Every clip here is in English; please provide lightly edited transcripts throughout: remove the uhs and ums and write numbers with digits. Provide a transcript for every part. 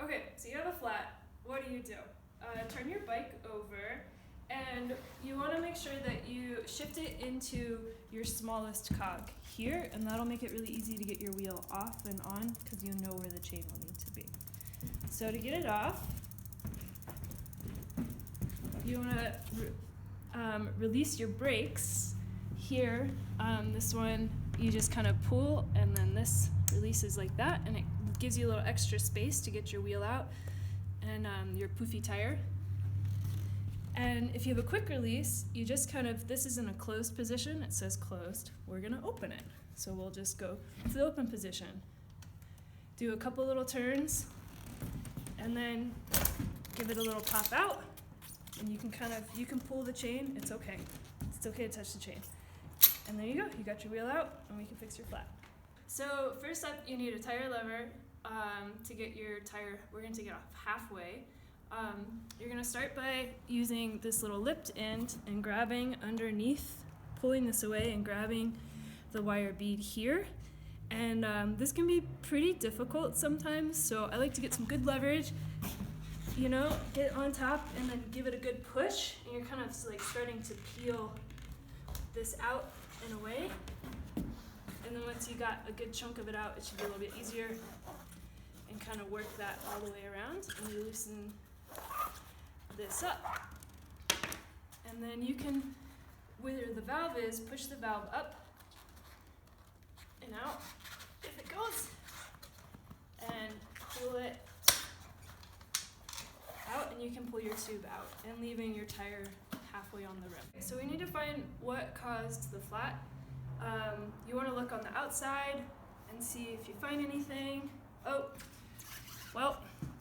Okay, so you have a flat. What do? Turn your bike over, and you want to make sure that you shift it into your smallest cog here, and that'll make it really easy to get your wheel off and on because you know where the chain will need to be. So to get it off, you want to release your brakes here. This one you just kind of pull, and then this releases like that, and it gives you a little extra space to get your wheel out and your poofy tire. And if you have a quick release, you just this is in a closed position, it says closed, we're gonna open it. So we'll just go to the open position. Do a couple little turns, and then give it a little pop out, and you can pull the chain, it's okay. It's okay to touch the chain. And there you go, you got your wheel out, and we can fix your flat. So first up, you need a tire lever to get your tire, we're going to take it off halfway. You're going to start by using this little lipped end and grabbing underneath, pulling this away and grabbing the wire bead here. And this can be pretty difficult sometimes, so I like to get some good leverage, get on top and then give it a good push, and you're kind of like starting to peel this out and away. And then once you got a good chunk of it out, it should be a little bit easier, and kind of work that all the way around, and you loosen this up. And then you can, where the valve is, push the valve up and out if it goes, and pull it out, and you can pull your tube out and leaving your tire halfway on the rim. So we need to find what caused the flat. You want to look on the outside and see if you find anything. Oh, well,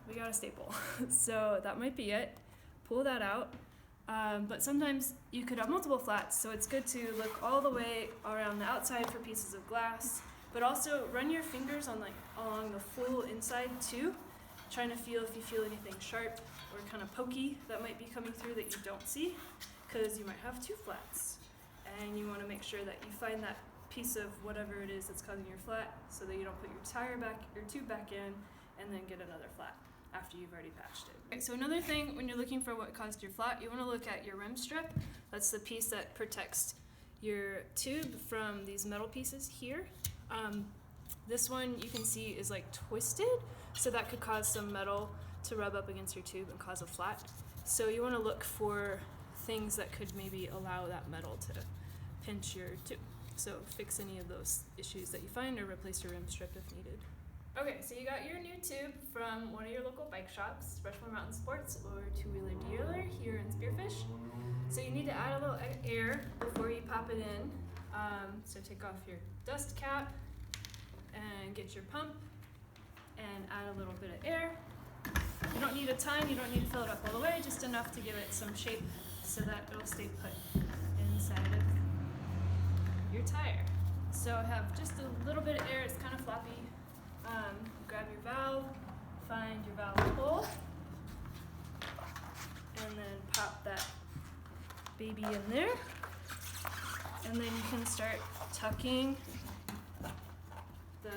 we got a staple. So that might be it. Pull that out. But sometimes you could have multiple flats, so it's good to look all the way around the outside for pieces of glass, but also run your fingers along the full inside too, trying to feel if you feel anything sharp or kind of pokey that might be coming through that you don't see, because you might have two flats. And you want to make sure that you find that piece of whatever it is that's causing your flat, so that you don't put your tube back in and then get another flat after you've already patched it. Okay, so another thing when you're looking for what caused your flat, you want to look at your rim strip. That's the piece that protects your tube from these metal pieces here. This one you can see is like twisted, so that could cause some metal to rub up against your tube and cause a flat. So you want to look for things that could maybe allow that metal to pinch your tube. So fix any of those issues that you find, or replace your rim strip if needed. Okay, so you got your new tube from one of your local bike shops, Rushmore Mountain Sports or Two Wheeler Dealer here in Spearfish. So you need to add a little air before you pop it in. So take off your dust cap and get your pump and add a little bit of air. You don't need a ton, you don't need to fill it up all the way, just enough to give it some shape so that it'll stay put inside of your tire. So have just a little bit of air, it's kind of floppy. Grab your valve, find your valve hole, and then pop that baby in there. And then you can start tucking the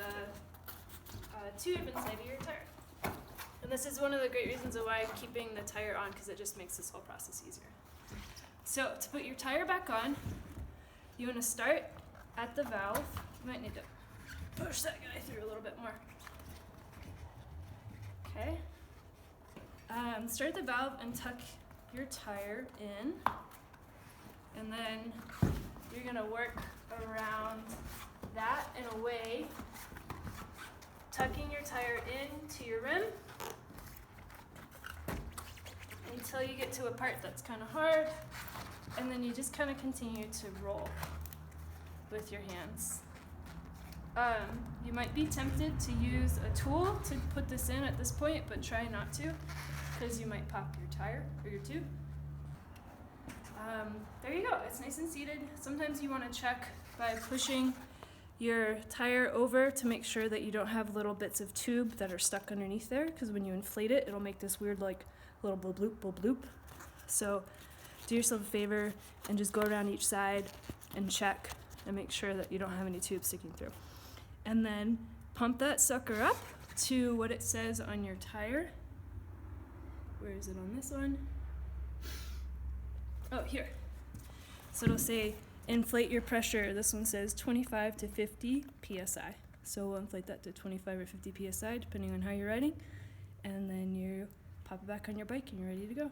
tube inside of your tire. And this is one of the great reasons of why keeping the tire on, because it just makes this whole process easier. So to put your tire back on, you want to start at the valve. You might need to push that guy through a little bit more. Okay. Start the valve and tuck your tire in, and then you're going to work around that in a way, tucking your tire into your rim until you get to a part that's kind of hard, and then you just kind of continue to roll with your hands. You might be tempted to use a tool to put this in at this point, but try not to, because you might pop your tire or your tube. There you go, it's nice and seated. Sometimes you want to check by pushing your tire over to make sure that you don't have little bits of tube that are stuck underneath there, because when you inflate it, it'll make this weird like little bloop bloop bloop. So do yourself a favor and just go around each side and check and make sure that you don't have any tube sticking through. And then pump that sucker up to what it says on your tire. Where is it on this one? Oh, here. So it'll say inflate your pressure. This one says 25 to 50 psi. So we'll inflate that to 25 or 50 psi depending on how you're riding. And then you pop it back on your bike and you're ready to go.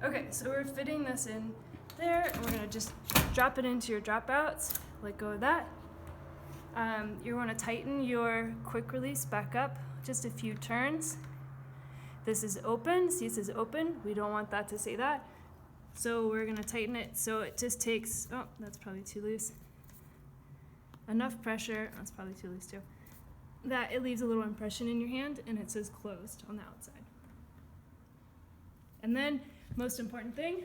Okay, so we're fitting this in there, and we're gonna just drop it into your dropouts. Let go of that. You wanna tighten your quick release back up just a few turns. This is open, see it says open. We don't want that to say that. So we're gonna tighten it so it just takes, oh, that's probably too loose. Enough pressure, that's probably too loose too, that it leaves a little impression in your hand and it says closed on the outside. And then, most important thing,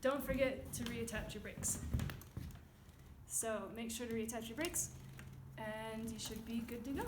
don't forget to reattach your brakes. So make sure to reattach your brakes and you should be good to go.